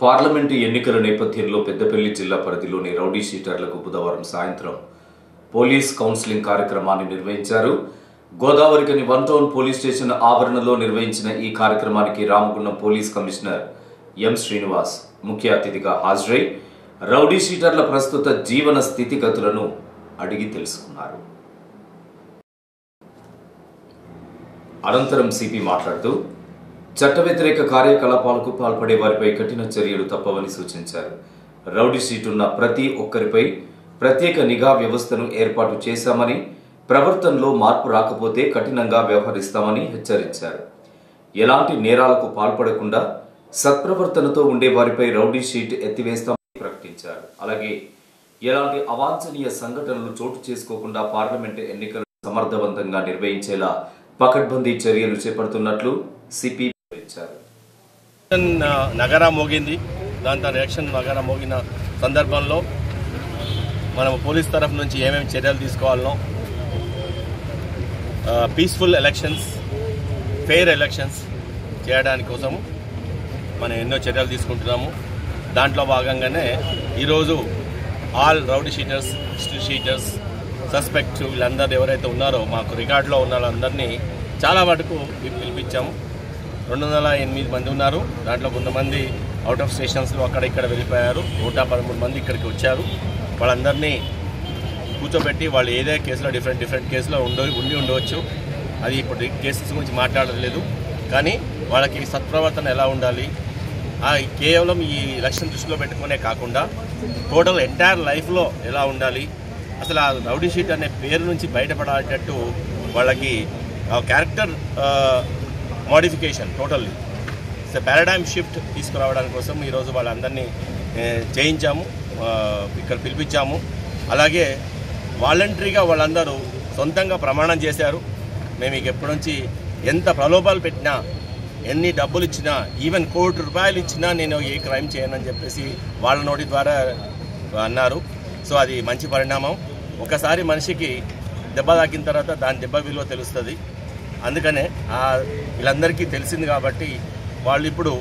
Parliament ఎన్నికల నేపథ్యంలో పెద్దపల్లి జిల్లా పరిధిలోని రౌడీ షీటర్లకు బుధవారం సాయంత్రం పోలీస్ కౌన్సిలింగ్ కార్యక్రమాన్ని నిర్వహించారు. గోదావరికని 1 టౌన్ పోలీస్ స్టేషన్ ఆవరణలో నిర్వహించిన ఈ కార్యక్రమానికి Ramagundam police commissioner M Srinivas ముఖ్య అతిథిగా హాజరై రౌడీ షీటర్ల ప్రస్తుత జీవన స్థితిగతులను అడిగి తెలుసుకున్నారు. అనంతరం సిపి మాట్లాడుతూ చట్ట వ్యతిరేక కార్యకలాపాలకు పాల్పడే వారిపై కఠిన చర్యలు తప్పవని సూచించారు. రౌడీ షీట్ ఉన్న ప్రతి ఒక్కరిపై ప్రత్యేక నిఘా వ్యవస్థను ఏర్పాటు చేశామని, ప్రవర్తనలో మార్పు రాకపోతే కఠినంగా వ్యవహరిస్తామని హెచ్చరించారు. ఎలాంటి నేరాలకు పాల్పడకుండా సత్ప్రవర్తనతో ఉండే వారిపై రౌడీ షీట్ ఎత్తివేస్తామని ప్రకటించారు. అలాగే ఎలాంటి అవాంఛనీయ సంఘటనలు చోటు చేసుకోకుండా పార్లమెంటు ఎన్నికలు సమర్థవంతంగా నిర్వహించేలా పకడ్బందీ చర్యలు చేపడుతున్నట్లు సిపి వివరించారు. నగరా మోగింది. దాంతో రియాక్షన్ నగరా మోగిన సందర్భంలో మనం పోలీస్ తరఫు నుంచి ఏమేమి చర్యలు తీసుకోవాలనో, పీస్ఫుల్ ఎలక్షన్స్, ఫెయిర్ ఎలక్షన్స్ చేయడానికి కోసం మనం ఎన్నో చర్యలు తీసుకుంటున్నాము. దాంట్లో భాగంగానే ఈరోజు all rowdy sheeters, still sheeters, suspect వీళ్ళందరూ ఎవరైతే ఉన్నారో మాకు రికార్డులో ఉన్న వాళ్ళందరినీ చాలా మటుకు పిలిపించాము. 208 మంది ఉన్నారు. దాంట్లో కొంతమంది అవుట్ ఆఫ్ స్టేషన్స్లో అక్కడ ఇక్కడ వెళ్ళిపోయారు. 113 మంది ఇక్కడికి వచ్చారు. వాళ్ళందరినీ కూర్చోబెట్టి వాళ్ళు ఏదే కేసులో డిఫరెంట్ కేసులో ఉండి ఉండవచ్చు. అది ఇప్పుడు కేసెస్ గురించి మాట్లాడలేదు. కానీ వాళ్ళకి సత్ప్రవర్తన ఎలా ఉండాలి, కేవలం ఈ ఎలక్షన్ దృష్టిలో పెట్టుకునే కాకుండా టోటల్ ఎంటైర్ లైఫ్లో ఎలా ఉండాలి, అసలు ఆ రౌడీ షీట్ అనే పేరు నుంచి బయటపడేటట్టు వాళ్ళకి character modification totally paradigm shift తీసుకురావడానికి కోసం ఈరోజు వాళ్ళందరినీ చేయించాము, ఇక్కడ పిలిపించాము. అలాగే వాలంటరీగా వాళ్ళందరూ సొంతంగా ప్రమాణం చేశారు. మేము ఇక ఎప్పటి నుంచి ఎంత ప్రలోభాలు పెట్టినా, ఎన్ని డబ్బులు ఇచ్చినా, ఈవెన్ ₹1,00,00,000 ఇచ్చినా నేను ఏ క్రైమ్ చేయనని చెప్పేసి వాళ్ళ నోటి ద్వారా అన్నారు. సో అది మంచి పరిణామం. ఒకసారి మనిషికి దెబ్బ తాకిన తర్వాత దాని దెబ్బ విలువ తెలుస్తుంది. అందుకనే వీళ్ళందరికీ తెలిసింది కాబట్టి వాళ్ళు ఇప్పుడు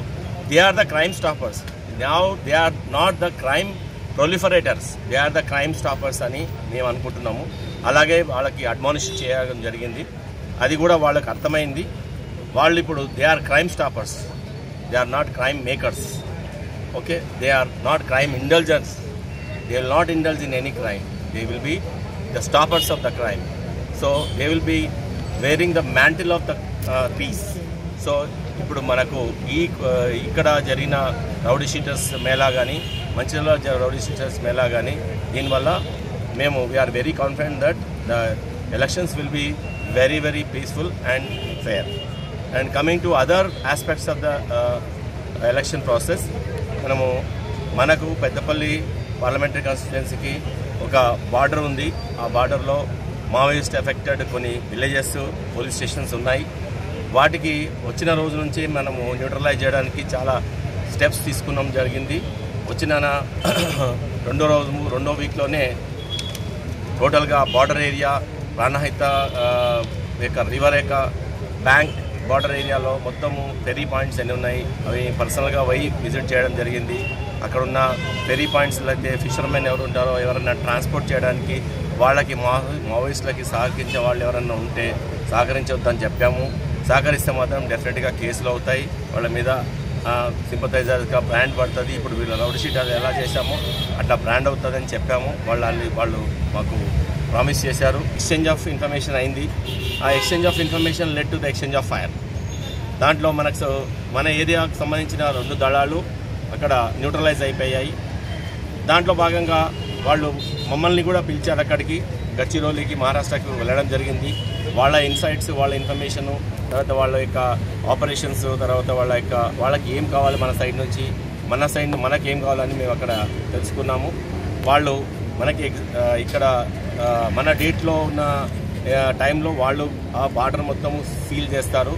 they are the crime stoppers. Now they are not the crime proliferators, they are the crime stoppers అని మేము అనుకుంటున్నాము. అలాగే వాళ్ళకి అడ్మానిష్ చేయడం జరిగింది. అది కూడా వాళ్ళకి అర్థమైంది. వాళ్ళు ఇప్పుడు they are crime stoppers, they are not crime makers. Okay, they are not crime indulgers. They will not indulge in any crime. They will be the stoppers of the crime. So they will be wearing the mantle of the peace. So ఇప్పుడు మనకు ఇక్కడ జరిగిన rowdy sheeters Mela కానీ, మంచిర్యాలలో rowdy sheeters Mela కానీ, దీనివల్ల మేము we are very confident that the elections will be very peaceful and fair. And coming to other aspects of the election process, మనకు Peddapalli parliamentary కాన్స్టిట్యుయెన్సీకి ఒక బార్డర్ ఉంది. ఆ బార్డర్లో మావోయిస్ట్ ఎఫెక్టెడ్ కొన్ని విలేజెస్, పోలీస్ స్టేషన్స్ ఉన్నాయి. వాటికి వచ్చిన రోజు నుంచి మనము న్యూట్రలైజ్ చేయడానికి చాలా స్టెప్స్ తీసుకున్నాం జరిగింది. వచ్చిన రెండో వీక్లోనే టోటల్గా border area, Pranahita river bank border ఏరియాలో మొత్తము ఫెరీ పాయింట్స్ ఎన్ని ఉన్నాయి అవి పర్సనల్గా పోయి విజిట్ చేయడం జరిగింది. అక్కడ ఉన్న ఫెరీ పాయింట్స్లో అయితే ఫిషర్మెన్ ఎవరు ఉంటారో ఎవరైనా ట్రాన్స్పోర్ట్ చేయడానికి వాళ్ళకి మావోయిస్టులకి సహకరించే వాళ్ళు ఎవరైనా ఉంటే సహకరించవద్దని చెప్పాము. సహకరిస్తే మాత్రం డెఫినెట్గా కేసులు అవుతాయి. వాళ్ళ మీద సింపథైజర్గా బ్రాండ్ పడుతుంది. ఇప్పుడు వీళ్ళ రౌడీ షీట్ అది ఎలా చేశామో అట్లా బ్రాండ్ అవుతుందని చెప్పాము. వాళ్ళు మాకు ప్రామిస్ చేశారు. ఎక్స్చేంజ్ ఆఫ్ ఇన్ఫర్మేషన్ అయింది. ఆ exchange of information led to the exchange of fire. దాంట్లో మన ఏరియాకు సంబంధించిన 2 దళాలు అక్కడ న్యూట్రలైజ్ అయిపోయాయి. దాంట్లో భాగంగా వాళ్ళు మమ్మల్ని కూడా పిలిచారు అక్కడికి, గచ్చిరోలికి, మహారాష్ట్రకి వెళ్ళడం జరిగింది. వాళ్ళ ఇన్సైట్స్, వాళ్ళ ఇన్ఫర్మేషను, తర్వాత వాళ్ళ యొక్క ఆపరేషన్స్, తర్వాత వాళ్ళకి ఏం కావాలి మన సైడ్ నుంచి, మనకేం కావాలని మేము అక్కడ తెలుసుకున్నాము. వాళ్ళు మనకి ఇక్కడ మన డేట్లో ఉన్న టైంలో వాళ్ళు ఆ బార్డర్ మొత్తము సీల్ చేస్తారు.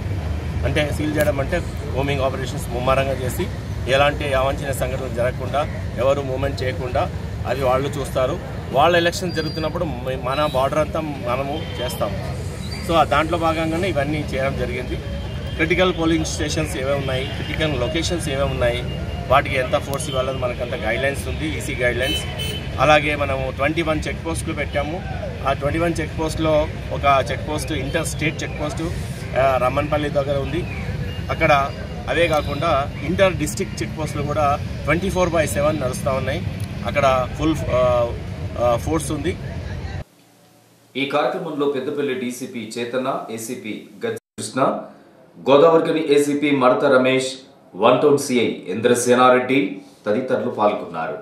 అంటే సీల్ చేయడం అంటే హోమింగ్ ఆపరేషన్స్ ముమ్మరంగా చేసి ఎలాంటి అవాంఛనీయ సంఘటనలు జరగకుండా, ఎవరు మూమెంట్ చేయకుండా అది వాళ్ళు చూస్తారు. వాళ్ళ ఎలక్షన్ జరుగుతున్నప్పుడు మన బార్డర్ అంతా మనము చేస్తాము. సో దాంట్లో భాగంగానే ఇవన్నీ చేయడం జరిగింది. క్రిటికల్ పోలింగ్ స్టేషన్స్ ఏవే ఉన్నాయి, క్రిటికల్ లొకేషన్స్ ఏవే ఉన్నాయి, వాటికి ఎంత ఫోర్స్ ఇవ్వాలని మనకంత గైడ్లైన్స్ ఉంది, ఈసీ గైడ్లైన్స్. అలాగే మనము 21 చెక్ పోస్టులు పెట్టాము. ఆ 21 చెక్ పోస్ట్లో ఒక check post inter state check post Rammanpalli దగ్గర ఉంది. అక్కడ అవే కాకుండా ఇంటర్ డిస్ట్రిక్ట్ చెక్ పోస్టులు కూడా 24/7 నడుస్తూ ఉన్నాయి. అక్కడ ఫుల్ ఫోర్స్ ఉంది. ఈ కార్యక్రమంలో పెద్దపల్లి డీసీపీ చేతన, ఏసీపీ గజ్జ కృష్ణ, గోదావరికని ఏసీపీ మడత రమేష్, 1 టౌన్ సిఐ ఇంద్రసేనారెడ్డి తదితరులు పాల్గొన్నారు.